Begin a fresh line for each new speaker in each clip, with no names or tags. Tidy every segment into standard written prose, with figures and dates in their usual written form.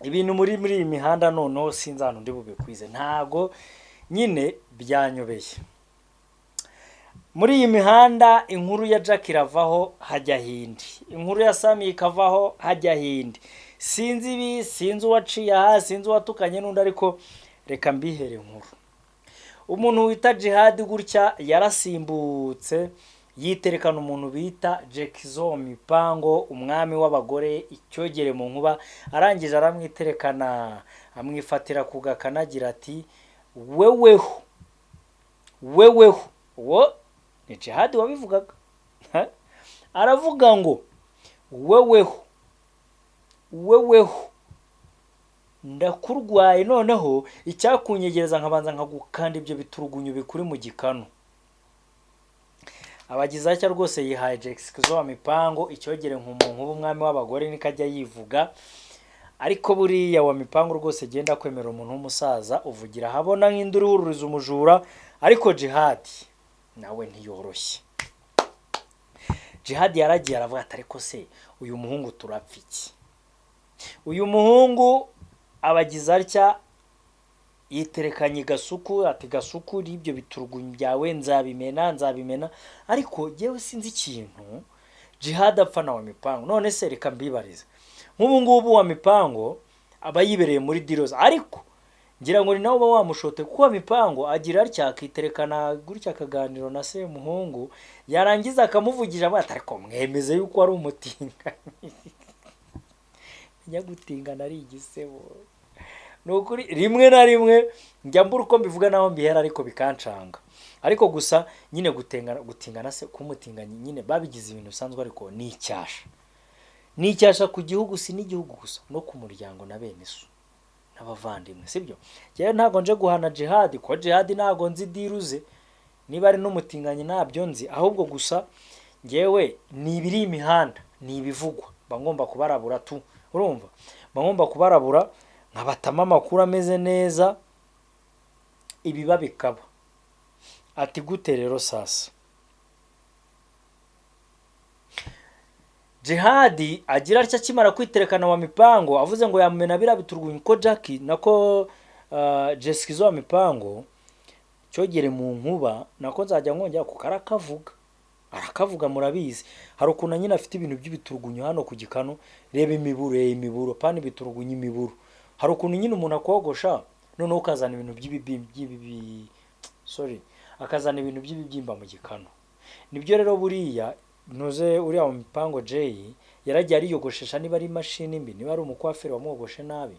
ibintu muri iyi mihanda noneho sinzi ahantu ndi bubikwize, ntago nyine byanyobeye. Muri iyi mihanda inkuru ya Jack iravaho hajya hindi, inkuru ya Sami ikavaho hajya hindi, sinzi ibi, sinzi uwaciye aha, sinzi uwatukanye n'undi, ariko reka mbihere inkuru. Umuntu wita Jihad gutya yarasimbutse yiterekana umuntu bita Jackson Mipango, umwami w'abagore, icyogere mu nkuba. Arangije aramwiterekana amwifatira ku gakanagira ati weweho wo ni Jihad wabivugaga. Aravuga ngo weweho ndakurwaye, noneho icyakunyegereza nkabanza nkagukanda ibyo biturugunyu bikuri mu gikanu. Abagize atya rwose yihaye Jackson Mipango, icyogere nk'umuntu w'umwami w'abagore nikajya yivuga. Ariko buriya wa Mipango rwose genda kwemera umuntu w'umusaza uvugira habona nk'induru ururiza umujura. Ariko Jihad nawe ntiyoroshye. Jihad yaragiye aravuga ati ariko se uyu muhungu turapfa iki? Uyu muhungu abagize atya yiterekanye Gasuku ati Gasuku ibyo biturugunyu byawe nzabimena. Ariko jewe sinzi ikintu Jihad apfa na wa Mipango. None se reka mbibariza, nk'ubu ngubu wa Mipango aba yibereye muri Diroza, ariko ngira ngo ni nawe uba wamushote, kuko wa Mipango agira atya akiterekana gutya akaganiro na se muhungu, yarangiza akamuvugisha ati ariko mwemeze yuko ari umutinganyi. Njya gutingana ari igisebo. Nukuri rimwe na rimwe njya mbura uko mbivuga naho mbihera, ariko bikancanga. Ariko gusa nyine gutingana se kumutinganya nyine babigize ibintu bisanzwe, ariko ni icyasha ku gihugu, si n'igihugu gusa, no ku muryango na bene so n'abavandimwe, sibyo? Jewe ntago nje guhana Jihad, ko Jihad ntago nzi diruze, niba ari n'umutinganyi ntabyo nzi, ahubwo gusa ngewe ni ibiri imihanda, ni ibivugwa bangomba kubarabura tu, urumva? Bangomba kubarabura nkabatama amakuru ameze neza, ibiba bikaba. Ati gute rero sasa Jihad agira atya kimara kwiterekana wa Mipango, avuze ngo yamumena birabiturgunya ko Jackie nako Jackson Mipango cyogere mu nkuba, nako nzajya nkongera ku arakavuga murabizi. Hari ukuntu nyine afite ibintu by'ibiturugunyu hano ku gikano, reba imiburo pani biturugunyu imiburo. Hari ukuntu nyine umuntu akogosha none ukazana ibintu akazana ibintu by'ibibyimba mu gikano. Nibyo rero buriya noze uriya wa Mipango Jay yaragiye ariyogoshesha, niba ari mashini mbi, niba ari umukwaferi wamwogoshe nabi,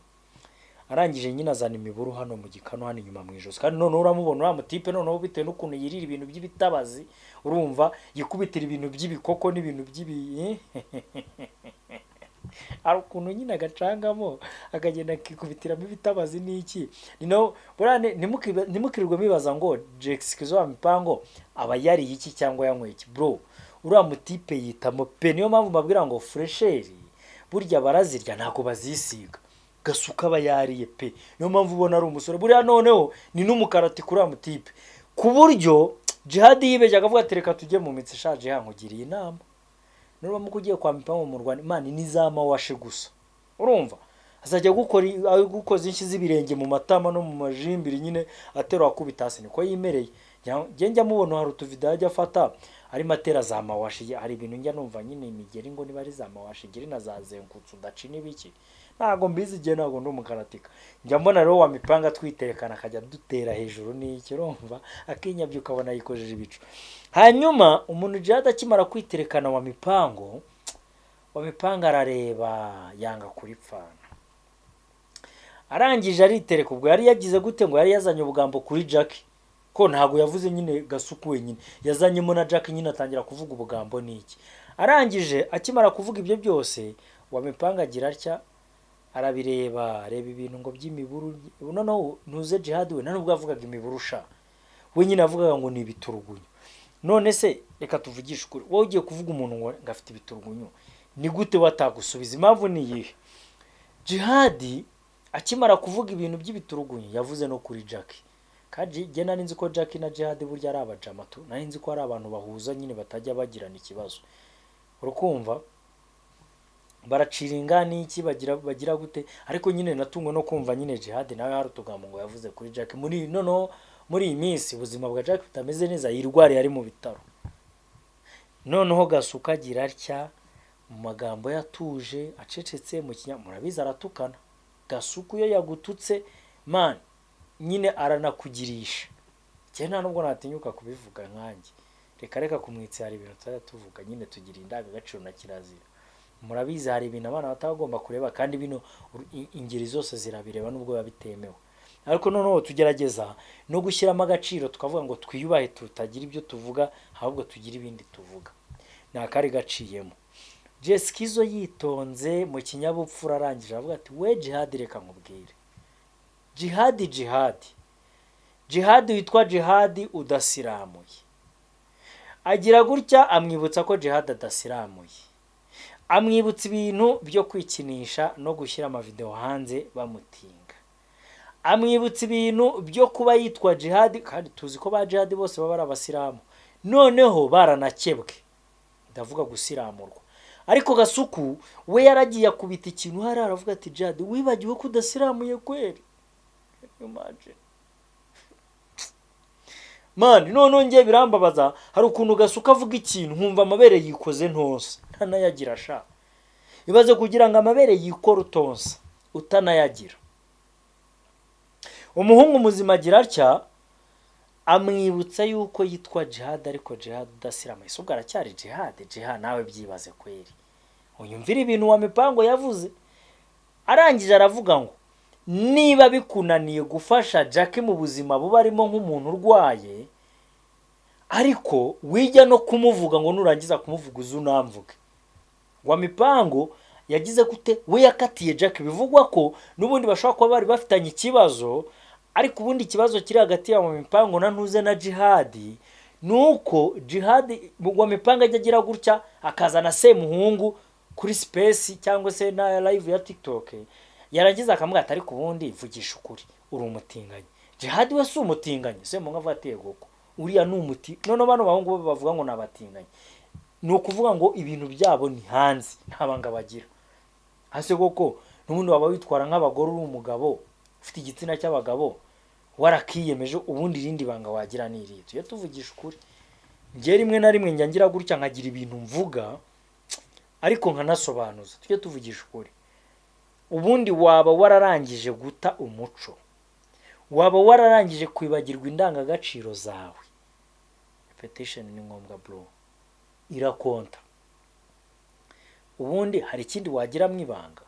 arangije nyine azana imiburu hano mu gikano, hano inyuma mu ijosi. Kandi none uramubona uriya mutipe, none bitewe n'ukuntu yirira ibintu by'ibitabazi, urumva yikubitira ibintu by'ibikoko n'ibintu ari ukuntu nyine agacangamo akagenda akikubitiramo ibitabazi n'iki. Ntimukirirwe mibaza ngo Jackson Mipango aba yariye iki cyangwa yanyweye iki. Bro, uriya mutipe yitamo pe, niyo mpamvu mbabwira ngo fresheri burya barazirya ntago bazisiga. Gasuka aba yariye pe, niyo mpamvu ubona ari umusore. Buriya noneho ni n'umukarati kuri uriya mutipe, ku buryo Jihad yibeje akavuga ati reka tujye mu mitsi ishaje yankugiriye inama. None bamukugiye kwa Mipango mu Rwanda, Imana nizama washe gusa, urumva? Azajya gukoza inshyi z'ibirenge mu matama no mu majimbiri, nyine atero akubita hasi, niko yimereye. Njya mubona hari utuvideo ajya afata arimo atera za mawashi. Hari ibintu njya numva nyine imigeri ngo niba ari za mawashi giri na za zenkutsu daci n'ibiki, ntago mbizi igihe, ntago ndi umukaratika. Njya mbona rero wa Mipanga twiterekana akajya dutera hejuru n'iki, urumva? Akinyabyo ukabona yikojeje ibicu. Hanyuma umuntu Jihad akimara kwiterekana wa Mipango arareba yanga kuripfana. Arangije aritereka, ubwo yari yagize gute ngo yari yazanye ubugambo kuri Jackie, ko ntago yavuze nyine Gasuku wenyine, yazanyemo na Jackie nyine atangira kuvuga ubugambo n'iki. Arangije akimara kuvuga ibyo byose, wa Mipanga agira atya arabireba, reba ibintu ngo by'imiburu. Noneho ntuze Jihad we nubwo avugaga imiburu sha, we nyine avugaga ngo ni ibiturugunyu. None se reka tuvugishe ukuri, wowe ugiye kuvuga umuntu ngo ngafite ibiturugunyu, ni gute watagusubiza? Impamvu ni iyihe? Jihad akimara kuvuga ibintu by'ibiturugunyu yavuze no kuri Jackie. Kaji je nari nzi ko Jackie na Jihad burya ari abajama tu, nari nzi ko ari abantu bahuza nyine batajya bagirana ikibazo, urukumva? baraciringa n'iki bagira gute, ariko nyine natungwe no kumva nyine Jihad nawe hari utugambo ngo yavuze kuri Jack muri iyi minsi ubuzima bwa Jack butameze neza, yirwariye ari mu bitaro. Noneho Gasuka agira atya mu magambo yatuje acecetse mu murabizi aratukana. Gasuku iyo yagututse man nyine aranakugirisha, cye nta nubwo natinyuka kubivuga nkanjye, reka kumwitse hari ibintu tutari tuvuga, nyine tugira indangagaciro na kirazira. Murabizi hari ibintu abana batagomba kureba, kandi bino ingeri zose zirabireba nubwo biba bitemewe. Ariko noneho tugerageza no gushyiramo agaciro tukavuga ngo twiyubahe, tutagira ibyo tuvuga ahubwo tugira ibindi tuvuga. Nakari gaciyemo Jeskizo yitonze mu kinyabupfura arangije avuga ati we Jihad reka nkubwire, Jihad witwa Jihad udasiramuye. Agira gutya amwibutsa ko Jihad adasiramuye, amwibutsa ibintu byo kwikinisha no gushyira amavideo hanze bamutinga, amwibutsa ibintu byo kuba yitwa Jihad, kandi tuzi ko ba Jihad bose baba ari abasilamu, noneho baranakebwe, ndavuga gusiramurwa. Ariko Gasuku we yaragiye akubita ikintu hari aravuga ati Jihad wibagiwe ko udasiramuye kweri. Imagine man, none ngiye birambabaza, hari ukuntu Gasuka avuga ikintu nkumva amabere yikoze ntonsa ntanayagira sha. Ibaze kugira ngo amabere yikora utonsa utanayagira. Umuhungu muzima agira atya amwibutsa yuko yitwa Jihad, ariko Jihad udasiramuye. Subwo aracyari Jihad nawe byibaze kweri. Unyumvira ibintu wa Mipango yavuze, arangije aravuga ngo niba bikunaniye gufasha Jack mu buzima buba arimo nk'umuntu urwaye, ariko wijya no kumuvuga ngo nurangiza kumuvuga uzunamvuge. Wa Mipango yagize gute, we yakatiye Jack, bivugwa ko nubundi bashobora kuba bari bafitanye ikibazo, ariko ubundi ikibazo kiri hagati ya Mipango na ntuze na Jihad nuko Jihad wa Mipango agira gutya akazana Semuhungu kuri space cyangwa se na live ya TikTok, yarangiza akamuga atari kubundi vugisha ukuri uri umutinganyi. Jihad we si umutinganyi, Semuhungu avuga ati yego ko uriya ni umuti. None bano bahungu bavuga ngo nabatinganyi, ni ukuvuga ngo ibintu byabo ni hanze ntabanga bagira. Hase koko n'ubundi waba witwara nk'abagore uri umugabo ufite igitsina cy'abagabo warakiyemeje, ubundi irindi banga wagira n'irito. Iyo tuvugisha ukuri ngiye rimwe na rimwe njyangira gutya nkagira ibintu mvuga ariko nkanasobanuza. Tujye tuvugisha ukuri, ubundi waba wararangije guta umuco, waba wararangije kwibagirwa indangagaciro zawe. Repetition ni ngombwa bro, irakonta. Ubundi hari ikindi wagira mwibanga.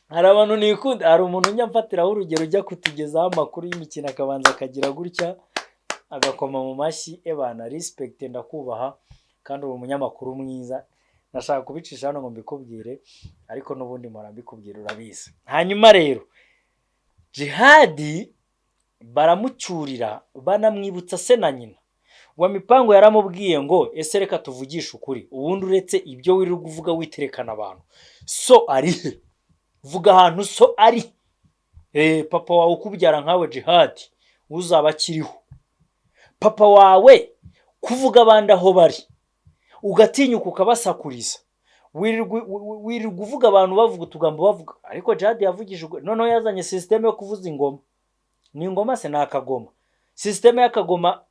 Hari abantu nikunda, hari umuntu njya mfatiraho urugero ujya kutugezaho amakuru y'imikino akabanza akagira gutya agakoma mu mashyi. Ebana respect ndakubaha kandi uri umunyamakuru mwiza, nashaka kubicisha hano ngo mbikubwire, ariko nubundi mpora mbikubwira urabizi. Hanyuma rero Jihad baramucyurira banamwibutsa se na nyina. Wa Mipango yaramubwiye ngo ese reka tuvugisha ukuri, ubundi uretse ibyo wiri kuvuga witerekana abantu, so ari vuga ahantu so ari. Papa wawe ukubyara nkawe Jihad uzaba akiriho, papa wawe kuvuga abandi aho bari ugatinyuka ukabasakuriza, wiri kuvuga abantu bavuga utugambo bavuga. Ariko Jihad yavugije noneho yazanye system yo kuvuza ingoma. Ni ingoma se nakagoma, system y'akagoma.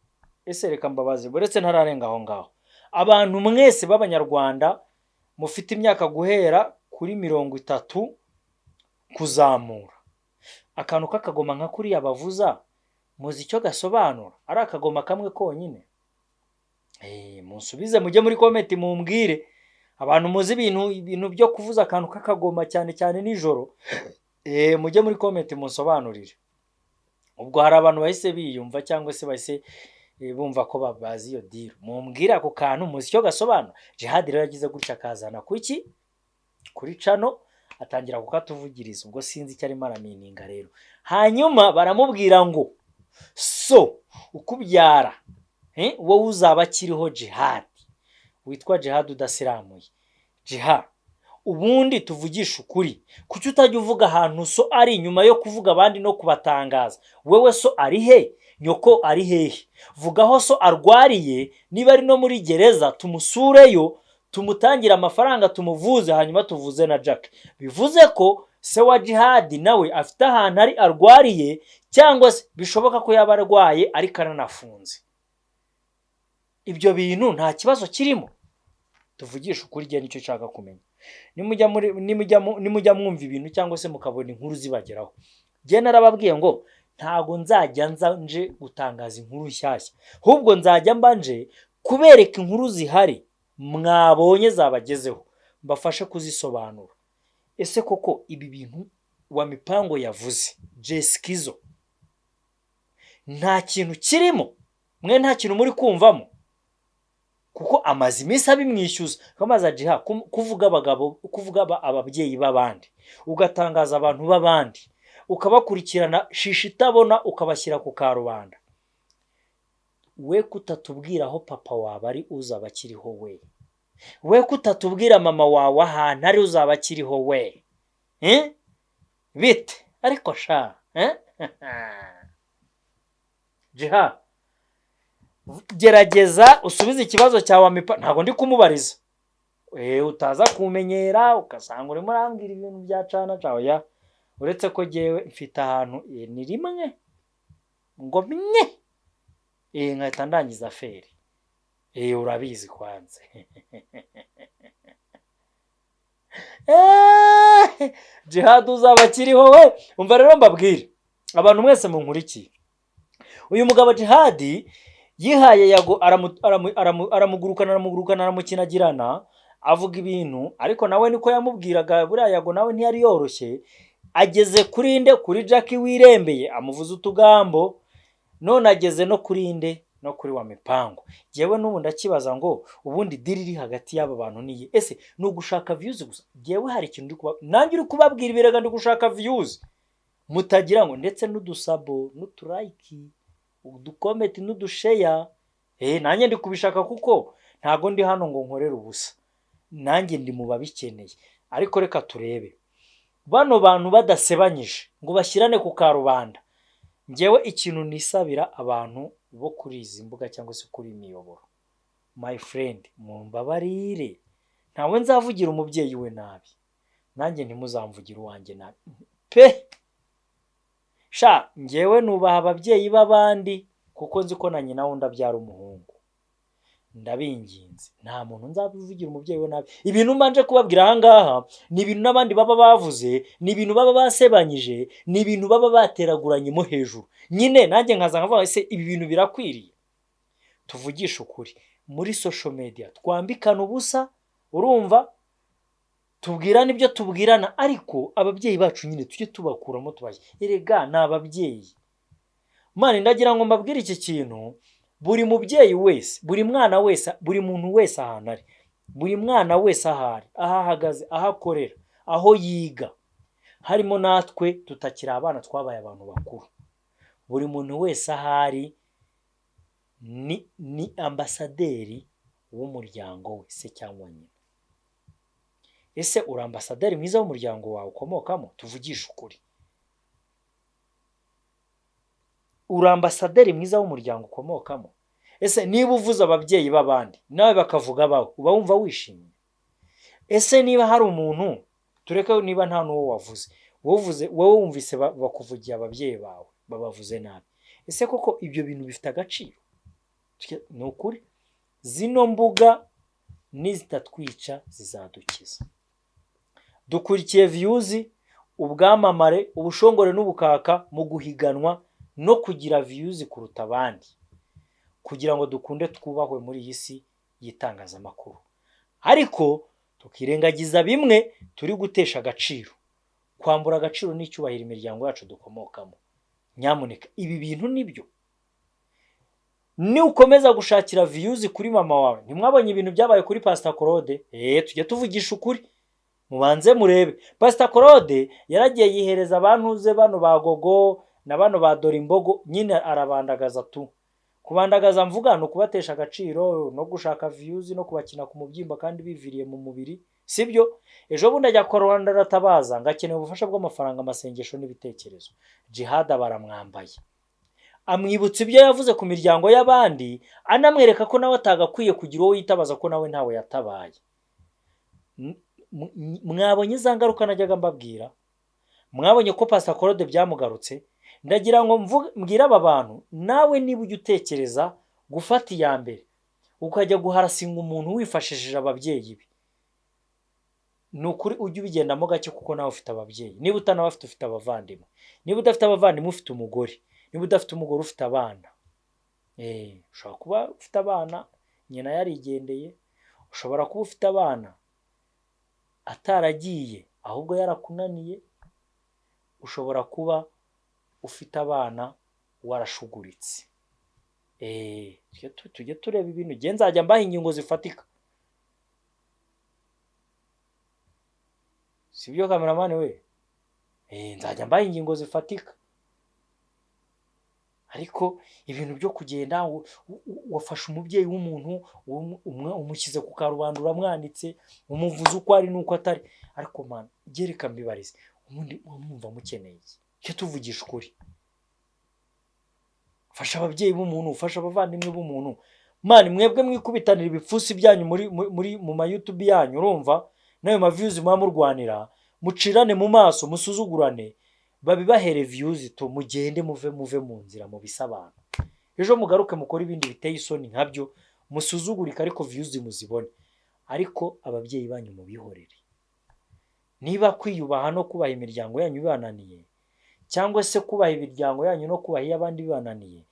Ese reka mbabaze buretse ntararenga aho ngaho, abantu mwese b'abanyarwanda mufite imyaka guhera kuri 30 kuzamura, akantu kakagoma nka kuri abavuza muzi icyo gasobanura? Ari akagoma kamwe konyine? Munsubize mujye muri comment mumbwire abantu muzi ibintu byo kuvuza akantu kakagoma cyane cyane nijoro. Mujye muri comment munsobanurire. Ubwo hari abantu bahise biyumva cyangwa se bahise bumva ko babazi iyo deal, mumbwira ako kantu muzi icyo gasobanura. Jihad rero yagize gutya akazana kuki kuri cano atangira kukatuvugiriza, ubwo sinzi icyo ari maramininga rero. Hanyuma baramubwira ngo so ukubyara wowe uzaba akiriho Jihad, witwa Jihad udasiramuye. Jihad ubundi tuvugisha ukuri, kuki utajya uvuga ahantu so ari nyuma yo kuvuga abandi no kubatangaza? Wewe so ari he? nyoko ari hehe, vuga aho so arwariye, niba ari no muri gereza tumusureyo, tumutangire amafaranga tumuvuze, hanyuma tuvuze na Jack. Bivuze ko se wa Jihad nawe afite ahantu ari arwariye, cyangwa se bishoboka ko yaba arwaye ariko aranafunze. Ibyo bintu nta kibazo kirimo, tuvugisha ukuri, gihe nicyo nshaka kumenya. Nimujya mwumva ibintu cyangwa se mukabona inkuru zibageraho, gihe narababwiye ngo ntago nzajya nje gutangaza inkuru nshyashya, ahubwo nzajya mbanje kubereka inkuru zihari mwabonye zabagezeho, mbafashe kuzisobanura. Ese koko ibi bintu wa Mipango yavuze, Jeskizzo, nta kintu kirimo? Mwe nta kintu muri kumvamo? Kuko amazi iminsi abimwishyuza, kamaza Jiha kuvuga abagabo, kuvuga ababyeyi b'abandi, ugatangaza abantu b'abandi, ukabakurikirana shisha itabona, ukabashyira ku karubanda. We kutatubwira aho papa wawe ari uzaba akiriho we? We kutatubwira mama wawe ahantu ari uzaba akiriho we? Bite ariko sha Jiha, gerageza usubize ikibazo cyawe Mipa. Ntago ndi kumubariza utaza kumenyera ugasanga urimo urambwira ibintu byacana cawe ya, uretse ko jewe mfite ahantu ni rimwe ngo mye nkahita ndangiza feri. Urabizi kwanze. Jihad uzaba akiriho we. Umva rero mbabwire abantu mwese munkurikiye, uyu mugabo Jihad yihaye Yago, aramugurukana aramukinagirana, avuga ibintu, ariko nawe niko yamubwiraga. Buriya Yago nawe ntiyari yoroshye, ageze kuri nde, kuri Jack wirembeye amuvuza utugambo, none ageze no kuri nde, no kuri wa Mipango. Jewe n'ubu ndakibaza ngo ubundi diri iri hagati y'aba bantu niye? Ese no gushaka views gusa? Jewe hari ikintu nanjye uri kubabwira ibirega ndi gushaka views, mutagira ngo ndetse n'udusabo n'uturike udukomenti n'udusheya. Nanjye ndi kubishaka kuko ntago ndi hano ngo nkorere ubusa, nanjye ndi mu babikeneye. Ariko reka turebe bano bantu badasebanyije ngo bashyirane ku karubanda. Ngewe ikintu nisabira abantu bo kuri izi mbuga cyangwa se kuri imiyoboro, my friend, mumbabarire, ntawe nzavugira umubyeyi we nabi, nanjye ntimuzamvugira uwanjye nabi pe. Sha ngewe nubaha ababyeyi b'abandi kuko nzi ko na nyina wundi abyara umuhungu. Ndabinginze, nta muntu nzabivugira umubyeyi we nabi. Ibintu mbanje kubabwira aha ngaha ni ibintu n'abandi baba bavuze, ni ibintu baba basebanyije, ni ibintu baba bateraguranyemo hejuru. Nyine nanjye nkaza nkavuga ese ibi bintu birakwiriye? Tuvugisha ukuri, muri social media twambikana ubusa, urumva, tubwirana ibyo tubwirana, ariko ababyeyi bacu nyine tujye tubakuramo tubaye. Erega ni ababyeyi. Mani ndagira ngo mbabwire iki kintu, buri mubyeyi wese, buri mwana wese, buri muntu wese ahantu ari, buri mwana wese ahari, aho ahagaze, aho akorera, aho yiga, harimo natwe tutakiri abana twabaye abantu bakuru. Buri muntu wese ahari ni ambasaderi w'umuryango we, se cyangwa nyina. Ese uri ambasaderi mwiza w'umuryango wawe ukomokamo? Tuvugisha ukuri, uri ambasaderi mwiza w'umuryango ukomokamo? Ese niba uvuze ababyeyi b'abandi nawe bakavuga bawe, uba wumva wishimye? Ese niba hari umuntu, tureke niba nta n'uwo wavuze, wowe wumvise bakuvugiye ababyeyi bawe babavuze nabi, ese koko ibyo bintu bifite agaciro? Ni ukuri zino mbuga nizitatwica zizadukiza. Dukurikiye views, ubwamamare, ubushongore n'ubukaka mu guhiganwa no kugira views kuruta abandi, kugira ngo dukunde twubahwe muri iyi si yitangazamakuru. Ariko tukirengagiza bimwe turi gutesha agaciro, kwambura agaciro n'icyubahiro imiryango yacu dukomokamo. Nyamuneka ibi bintu nibyo. Ni ukomeza gushakira views kuri mama wawe, ntimwabonye ibintu byabaye kuri Pastor Claude? Tujye tuvugisha ukuri, mubanze murebe. Pastor Claude yaragiye yihereza abantuze bano bagogo na bano badora imbogo, nyine arabandagaza tu. Kubandagaza mvuga no kubatesha agaciro no gushaka views no kubakina ku mubyimba kandi biviriye mu mubiri, sibyo? Ejo bundi ajya kwa Rwanda ratabaza ngakeneye ubufasha bw'amafaranga, amasengesho n'ibitekerezo. Jihad baramwambaye, amwibutsa ibyo yavuze ku miryango y'abandi, anamwereka ko nawe atagakwiye kugira uwo yitabaza ko nawe ntawe yatabaye. Mwabonye za ngaruka najyaga mbabwira? Mwabonye ko Pastor Claude byamugarutse? Ndagira ngo mbwira aba bantu, nawe niba ujya utekereza gufata iya mbere ukajya guharasinga umuntu wifashishije ababyeyi be, ni ukuri ujye ubigendamo gake kuko nawe ufite ababyeyi. Niba utanabafite ufite abavandimwe, niba udafite abavandimwe ufite umugore, niba udafite umugore ufite abana. Ushobora kuba ufite abana nyina yarigendeye, ushobora kuba ufite abana ataragiye ahubwo yarakunaniye, ushobora kuba ufite abana warashuguritse. Tujye tureba ibintu, nge nzajya mbaha ingingo zifatika, sibyo kameramani we? Nzajya mbaha ingingo zifatika. Ariko ibintu byo kugenda wafashe umubyeyi w'umuntu umushyize ku karubanda, uramwanditse, umuvuze uko ari n'uko atari, ariko man gereka mbibarize, ubundi mwumva mukeneye iki? Cyo tuvugisha ukuri. Fasha ababyeyi b'umuntu, ufasha abavandimwe b'umuntu. Man, mwebwe mwikubitanira ibipfusi byanyu mu ma YouTube yanyu, urumva? Nayo ma views mwamurwanira, mucirane mu maso, musuzugurane, babibahere views to mugende muve mu nzira mu bisabana. Ejo mugaruke mukora ibindi biteye isoni nkabyo, musuzugurika ariko views muzibone. Ariko ababyeyi banyu mubihorere. Niba kwiyubaha no kubaha imiryango yanyu bibananiye, cyangwa se kubaha imiryango yanyu no kubaha iy'abandi bibananiye,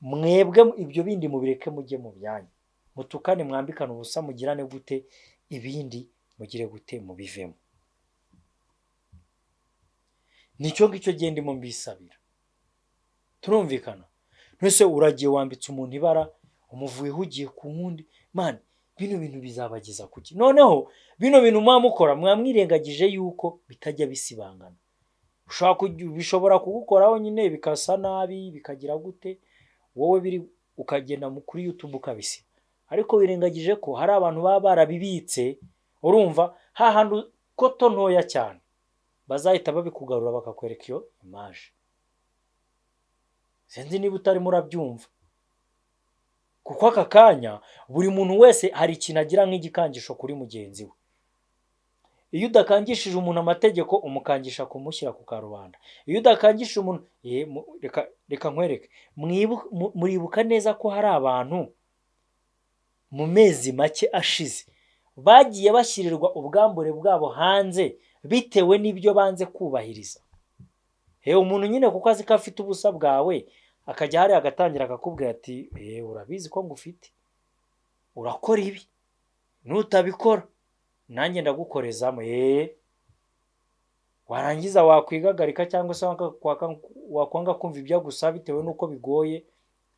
mwebwe ibyo bindi mubireke mujye mu byanyu. Mutukane, mwambikane ubusa, mugirane gute, ibindi mugire gute, mubivemo. Nicyo ngicyo gendimo mbisabira. Turumvikana? Nese uragiye wambitse umuntu ibara, umuvuyeho ugiye ku wundi, man, bino bintu bizabageza kuki? Noneho bino bintu mwamukora mwamwirengagije yuko bitajya bisibangana. Bishobora kugukoraho nyine bikasa nabi, bikagira gute, wowe biri ukagenda kuri YouTube ukabisiba. Ariko wirengagije ko hari abantu baba barabibitse, urumva, hahandi koto ntoya cyane bazahita babikugarura bakakwereka iyo image. Sinzi niba utari murabyumva, kuko aka kanya buri muntu wese hari ikintu agira nk'igikangisho kuri mugenzi we. Iyo udakangishije umuntu amategeko, umukangisha kumushyira ku karubanda. Iyo udakangishije umuntu, reka nkwereke, muribuka neza ko hari abantu mu mezi make ashize bagiye bashyirirwa ubwambure bwabo hanze bitewe n'ibyo banze kubahiriza. Umuntu nyine kuko azi ko afite ubusa bwawe, akajya hari agatangira akakubwira ati urabizi ko ngufite, urakora ibi, nutabikora nanjye ndagukorezamo. Warangiza wakwigagarika cyangwa se wakwanga kumva ibyo gusa bitewe n'uko bigoye,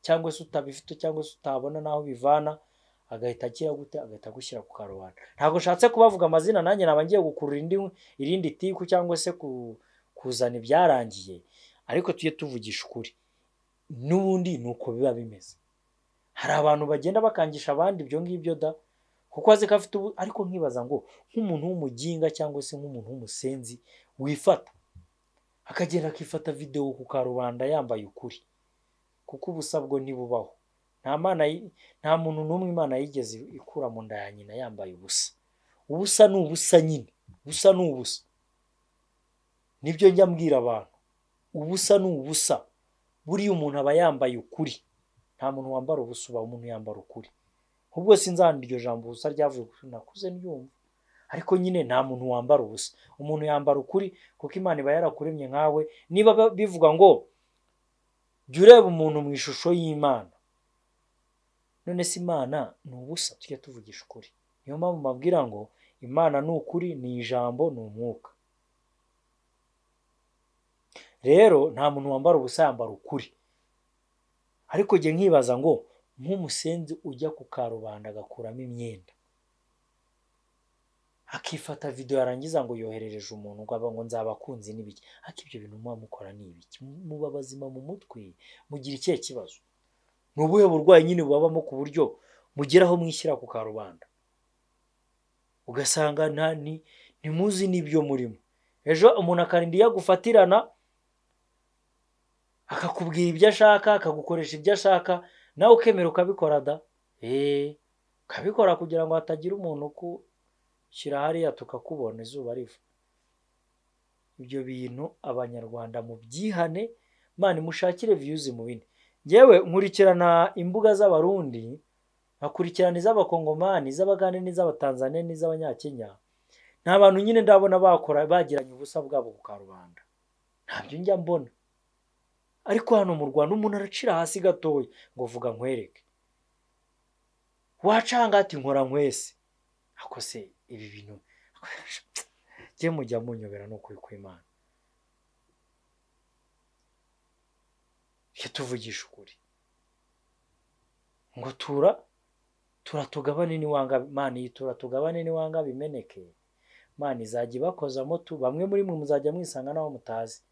cyangwa se utabifite, cyangwa se utabona naho bivana, agahita agira gute, agahita gushyira ku karubanda. Ntabwo nshatse kubavuga amazina, nanjye naba ngiye gukurura irindi tiku cyangwa se kuzana ibyarangiye, ariko tujye tuvugisha ukuri. N'ubundi nuko biba bimeze. Hari abantu bagenda bakangisha abandi ibyo ngibyo da, kuko azi ko afite ariko nkibaza ngo nk'umuntu w'umuginga cyangwa se nk'umuntu w'umusenzi wifata akagenda akifata video ku karubanda yambaye ukuri, kuko ubusa bwo ntibubaho. Nta muntu n'umwe Imana yigeze ikura mu nda ya nyina yambaye ubusa. Ubusa ni ubusa nyine, ubusa ni ubusa. Nibyo njya mbwira abantu, ubusa ni ubusa. Buriya umuntu aba yambaye ukuri. Nta muntu wambara ubusa, uba umuntu yambara ukuri. Ubwo sinzana iryo jambo ubusa ryavuye nakuze ndyumva, ariko nyine nta muntu wambara ubusa. Umuntu yambara ukuri kuko Imana iba yarakuremye nkawe. Niba bivuga ngo jya ureba umuntu mu ishusho y'Imana, none se Imana ni ubusa? Tujye tuvugisha ukuri. Niyo mpamvu mbabwira ngo Imana ni ukuri, ni ijambo, ni umwuka. Rero nta muntu wambara ubusa, yambara ukuri. Ariko njye nkibaza ngo nk'umusenzi ujya ku karubanda agakuramo imyenda, akifata video yarangiza ngo yoherereje umuntu ngo nzabakunzi n'ibiki, ariko ibyo bintu muba mukora ni ibiki? Muba bazima mu mutwe? Mugira ikihe kibazo? Ni ubuhe burwayi nyine bubabamo ku buryo mugeraho mwishyira ku karubanda, ugasanga ntimuzi n'ibyo murimo. Ejo umuntu akarinda yagufatirana akakubwira ibyo ashaka, akagukoresha ibyo ashaka, nawe ukemera ukabikora da. Ukabikora kugira ngo hatagira umuntu ukushyira hariya tukakubona izuba riva. Ibyo bintu abanyarwanda mu byihane, Imana imushakire views mu bindi. Njyewe nkurikirana imbuga z'abarundi, nkakurikirana iz'abakongomani, iz'abagande, n'iz'abatanzania, n'iz'abanyakenya. Nta bantu nyine ndabona bakora bagiranye ubusa bwabo ku karubanda, ntabyo njya mbona. Ariko hano mu Rwanda umuntu aracira hasi gatoya ngo vuga nkwereke, wacanga ati nkora nkwese. Ako se ibi bintu njye mujya munyobera n'ukuri kw'Imana. Tuvugisha ukuri ngo turatugabane niwanga, Imana yitura tugabane niwanga bimeneke. Imana izajya ibakozamo bamwe muri mwe muzajya mwisanga naho mutazi.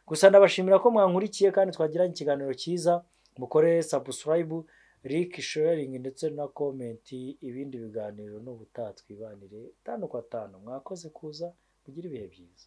Gusa ndabashimira ko mwankurikiye kandi twagiranye ikiganiro cyiza. Mukore subscribe, like, sharing ndetse na comment. Ibindi biganiro n'ubutaha twibanire 5 kwa 5. Mwakoze kuza, kugira ibihe byiza.